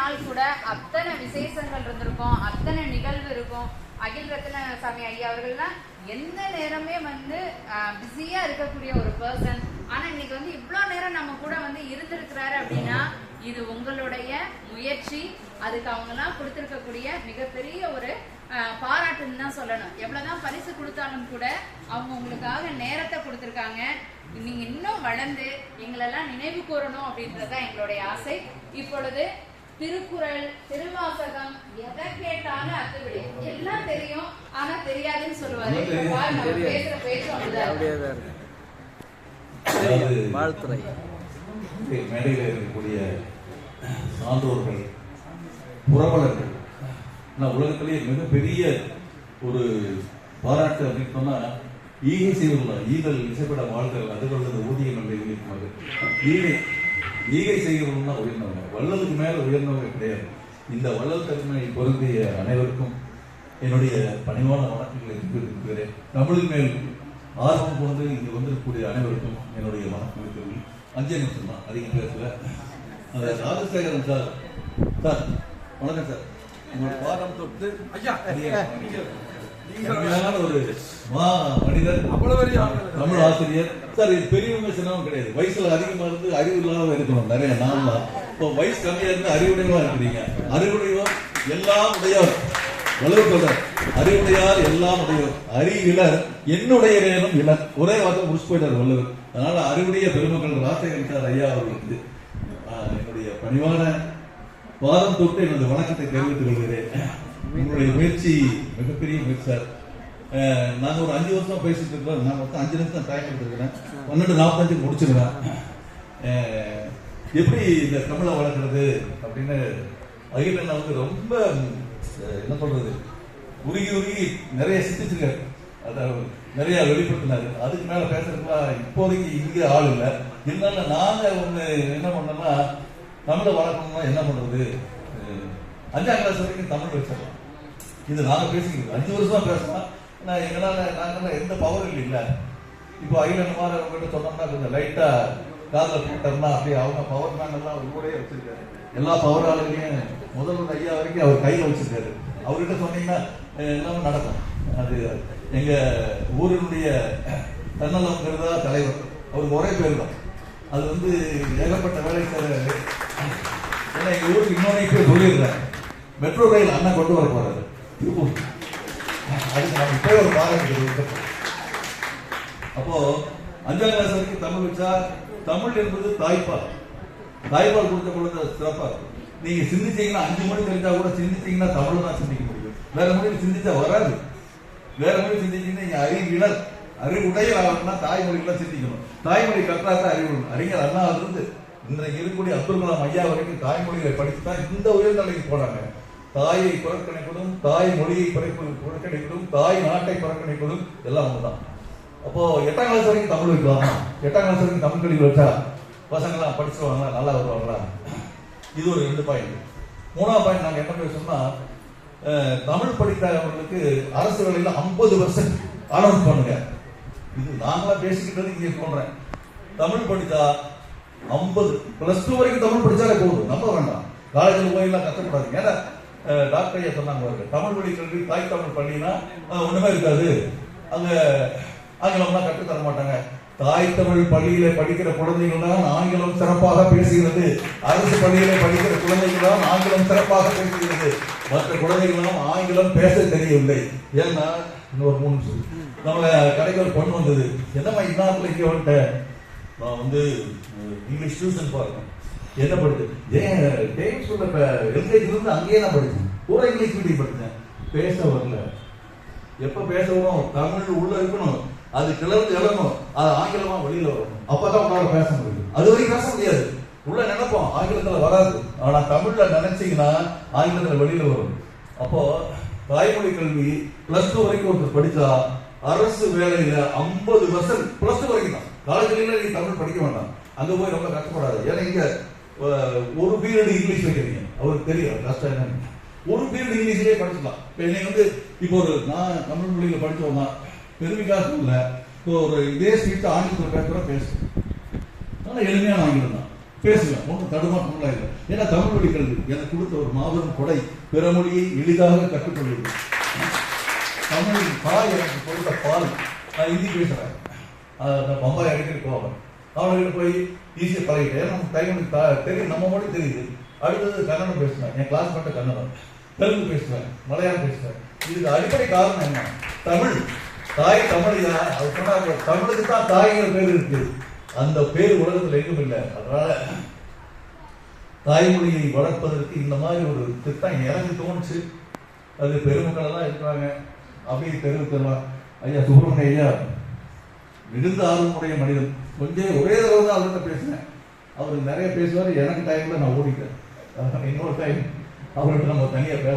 நாள் கூட அத்தனை விசேஷங்கள் இருந்திருக்கும், அத்தனை நிகழ்வு இருக்கும். அகில் ரத்ன சாமி ஐயா அவர்கள்லாம் எந்த நேரமே பிஸியா இருக்கக்கூடிய ஒரு பர்சன். ஆனா இன்னைக்கு இவ்வளவு நேரம் நம்ம கூட இருந்திருக்கிறாரு அப்படின்னா இது உங்களுடைய முயற்சி. அதுக்கு அவங்கெல்லாம் கொடுத்திருக்கக்கூடிய மிகப்பெரிய ஒரு பாராட்டுன்னு தான் சொல்லணும். எவ்வளவுதான் பரிசு கொடுத்தாலும் கூட அவங்க உங்களுக்காக நேரத்தை கொடுத்திருக்காங்க. நீங்க இன்னும் வளர்ந்து எங்களெல்லாம் நினைவு கூறணும் அப்படின்றதுதான் எங்களுடைய ஆசை. இப்பொழுது திருக்குறள், திருவாசகம், எதை கேட்டாலும் அத்துவிடு எல்லாம் தெரியும், ஆனா தெரியாதுன்னு சொல்லுவாரு. பேசுற பேச்சும் வாழ்த்துறை மேடையில் இருக்கக்கூடிய சான்றோர்கள், புரவலர்கள், உலகத்திலேயே மிகப்பெரிய ஒரு பாராட்டு அப்படின்னு சொன்னா ஈகை செய்வர்கள், ஈகல் இசைப்பட வாழ்கள் அதுகளது ஊதியம் என்று எழுதியிருக்கிறது. ஈகை செய்கிறவங்க உயர்ந்தவங்க, வள்ளலுக்கு மேல உயர்ந்தவங்க கிடையாது. இந்த வள்ளல் தன்மை பொருந்திய அனைவருக்கும் என்னுடைய பணிவான வணக்கங்களை தெரிவிக்கிறேன். தமிழின் மேல் ஆர்வம் கொண்டு இங்கு வந்திருக்கக்கூடிய அனைவருக்கும் என்னுடைய வணக்கம் இருக்கிறது. 5 நிமிஷம் தான், அதிகம் பேசல. அந்த ராஜசேகரன் சார், சார் வணக்கம் சார். உங்களோட பாடம் தொட்டு ஒரு மனிதர், தமிழ் ஆசிரியர் சார். இது பெரியவங்க சின்னவங்க கிடையாது, வயசுல அதிகமா இருந்து அறிவு இல்லாம இருக்கணும் நிறைய. நாம இப்போ வயசு கம்மியா இருந்து அறிவுடையவா இருக்கிறீங்க. அறிவுடையவர் எல்லாம் உடையவர், வள்ளுவர் அறிவுடையார் எல்லாம் உடையவர், அறிவிலர் என்னுடைய வேணும் இலர். ஒரே வார்த்தை முடிச்சு போயிட்டார் வள்ளுவர். அதனால அறிவுடைய பெருமக்கள் ராஜசேகரன் சார் ஐயா அவர்களுக்கு என்னுடைய பணிவான பாதம் தொட்டு எனது வணக்கத்தை தெரிவித்துக் கொள்கிறேன். உங்களுடைய முயற்சி மிகப்பெரிய முயற்சி சார். நாங்கள் ஒரு 5 வருஷமா பேசிட்டு இருக்கோம். நான் மொத்தம் 5 நிமிஷம் டைம் எடுத்துருக்கிறேன். 12:45 முடிச்சிருக்கேன். எப்படி இந்த தமிழை வளர்க்கறது அப்படின்னு அகில் அண்ணா ரொம்ப என்ன சொல்றது உருகி நிறைய சிந்திச்சிருக்காரு, அதை நிறைய வெளிப்படுத்தினாரு. அதுக்கு மேல பேசுறதுக்குலாம் இப்போதைக்கு இங்கே ஆள் இல்லை. இருந்தாலும் நாங்க ஒண்ணு என்ன பண்ணோம்னா, தமிழை வளர்க்கணும்னா என்ன பண்றது, 5ஆம் கிளாஸ் வரைக்கும் தமிழ் வச்சிடலாம். இது நாங்க பேசிக்கிறோம், 5 வருஷமா பேசலாம். நாங்களால எந்த பவர் இல்லை. இப்போ அகிலன் மாதிரி அவங்ககிட்ட சொன்னோம்னா கொஞ்சம் லைட்டா காதில் போட்டோம்னா அப்படியே அவங்க பவர் மேன் எல்லாம் உங்களோடய வச்சிருக்காரு. எல்லா பவர் ஆளுங்களையும் முதல்வர் ஐயா வரைக்கும் அவர் கையில் வச்சிருக்காரு. அவர்கிட்ட சொன்னீங்கன்னா எல்லாமே நடக்கும். அது எங்க ஊரினுடைய தன்னலங்கிறதா தலைவர், அவருக்கு ஒரே பேர் தான். அது ஏகப்பட்ட வேலை செய்யறாரு. ஏன்னா எங்க ஊருக்கு இன்னொன்னு பேர் சொல்லிடுறேன், மெட்ரோ ரயில் அண்ணா கொண்டு வர போறாரு. அதுக்கு நம்ம இப்போ ஒரு பாராட்டு. அப்போ 5ஆம் கிளாஸ் வரைக்கும் தமிழ் வச்சா, தமிழ் என்பது தாய்ப்பால். தாய்ப்பால் கொடுத்த குழந்தை சிறப்பா இருக்கும். நீங்க சிந்திச்சீங்கன்னா 5 மொழி தெரிஞ்சா கூட சிந்திச்சீங்கன்னா தமிழ் தான் சிந்திக்க முடியும். வேற மொழி சிந்திச்சா வராது. வேற மொழி சிந்திச்சீங்கன்னா நீங்க அறிவியல் அறிவுடைய ஆகணும்னா தாய்மொழிகளாம் சிந்திக்கணும். தாய்மொழி கற்றாதான் அறிவு. அறிஞர் அண்ணா இருந்து இன்றைக்கு இருக்கக்கூடிய அப்துல் கலாம் ஐயா வரைக்கும் தாய்மொழிகளை படித்துதான் இந்த உயர்நிலைக்கு போனாங்க. தாயை புறக்கணிப்பதும், தாய் மொழியை புறக்கணிப்பதும், தாய் நாட்டை புறக்கணிப்பதும் எல்லாம் ஒண்ணுதான். அப்போ 8ஆம் கிளாஸ் வரைக்கும் தமிழ் வைக்கலாமா? 8ஆம் கிளாஸ் வரைக்கும் தமிழ் கல்வி வச்சா பசங்களாம் படிச்சுருவாங்களா, நல்லா வருவாங்களா? இது ஒரு 2 பாயிண்ட். 3ஆம் பாயிண்ட் நாங்க என்ன பேசணும்னா, தமிழ் படித்தவர்களுக்கு அரசு வேலையில 50% அனௌன்ஸ் பண்ணுங்க. இது நாங்களா பேசிக்கிட்டது இங்கே சொல்றேன். தமிழ் படித்தா 50 +2 வரைக்கும் தமிழ் படிச்சாலே போதும், நம்ப வேண்டாம். காலேஜில் போயெல்லாம் கஷ்டப்படாது. ஏன்னா டாக்டர் ஐயா சொன்னாங்க, தமிழ் வழி கல்வி தாய் தமிழ் பள்ளினா ஒண்ணுமே இருக்காது, அங்க ஆங்கிலம்லாம் கற்றுத்தர மாட்டாங்க. தாய் தமிழ் பள்ளியில படிக்கிற குழந்தைகள் தான் ஆங்கிலம் சிறப்பாக பேசுகிறது. அரசு பள்ளியில படிக்கிற குழந்தைகள் தான் ஆங்கிலம் சிறப்பாக பேசுகிறது. மற்ற குழந்தைகளும் ஆங்கிலம் பேச தெரியவில்லை. ஏன்னா இன்னொரு 3 நிமிஷம் நம்ம கடைக்கு ஒரு பொண்ணு வந்தது. என்னம்மா இந்நாட்டில் இங்கே வந்துட்டேன், நான் இங்கிலீஷ் டியூஷன் பார்க்கணும். என்ன படிச்சு ஏன் டெய்ம் ஸ்கூல்ல எல்கேஜில இருந்து அங்கேயே தான் படிச்சேன். பூரா இங்கிலீஷ் மீடியம் படிச்சேன். பேச வரல. எப்ப பேச வரும், தமிழ் உள்ள இருக்கணும், அது கிளர்ந்து எழணும், அது ஆங்கிலமா வெளியில வரணும். அப்பதான் உங்களால பேச முடியும். அது வரைக்கும் பேச முடியாது. உள்ள நினைப்போம், ஆங்கிலத்துல வராது. ஆனா தமிழ்ல நினைச்சீங்கன்னா ஆங்கிலத்துல வெளியில வரும். அப்போ தாய்மொழி கல்வி +2 வரைக்கும் ஒருத்தர் படிச்சா அரசு வேலையில 50% +2 வரைக்கும் தான். காலேஜ்ல நீங்க தமிழ் படிக்க வேண்டாம், அங்க போய் ரொம்ப கஷ்டப்படாது. ஏன்னா இங்க ஒரு பீரியட் இங்கிலீஷ் வைக்கிறீங்க, அவருக்கு தெரியும் கஷ்டம் என்னன்னு. ஒரு பீரியட் இங்கிலீஷ்லயே படிச்சுக்கலாம். இப்போ நீங்க இப்போ நான் தமிழ் மொழியில படிச்சோம்னா பெருமைக்காக இல்லை, இப்போ ஒரு இதே ஸ்பீட் ஆங்கிலத்தில் பேசுறோம் பேசுறோம். ஆனால் எளிமையான ஆங்கிலம் தான். பேசுவேன், ஒன்றும் தடுமாற்றம்லாம் இல்லை. ஏன்னா தமிழ் மொழி கல்வி எனக்கு கொடுத்த ஒரு மாபெரும் கொடை. பிற மொழியை எளிதாக கற்றுக்கொள்வது. தமிழின் தாய் எனக்கு கொடுத்த பால். நான் ஹிந்தி பேசுறேன், நான் பம்பாய் அடிக்கடி போவேன். அவனுக்கிட்ட போய் ஈஸியாக பழகிட்டேன். நம்ம தைமொழி தெரியும், நம்ம மொழி தெரியுது. அடுத்தது கன்னடம் பேசுவேன், என் கிளாஸ் மட்டும் கன்னடம். தெலுங்கு பேசுவேன், மலையாளம் பேசுவேன். இதுக்கு அடிப்படை காரணம் என்ன? தமிழ். தாய் தமிழா? அவர் சொன்னாங்க, தமிழுக்கு தான் தாய்ங்கிற பேர் இருக்கு. அந்த பேர் உலகத்தில் எங்கும் இல்லை. அதனால தாய்மொழியை வளர்ப்பதற்கு இந்த மாதிரி ஒரு திட்டம் எனக்கு தோணுச்சு. அது பெருமக்கள் எல்லாம் இருக்கிறாங்க, அப்படியே தெரிவிக்கலாம். ஐயா சுப்பிரமணிய ஐயா மிகுந்த ஆர்வமுடைய மனிதன். கொஞ்சம் ஒரே தடவை தான் அவர்கிட்ட பேசினேன். அவர் நிறைய பேசுவார், எனக்கு டைம்ல நான் ஓடிட்டேன். இன்னொரு டைம் அவர்கிட்ட நம்ம தனியாக பேச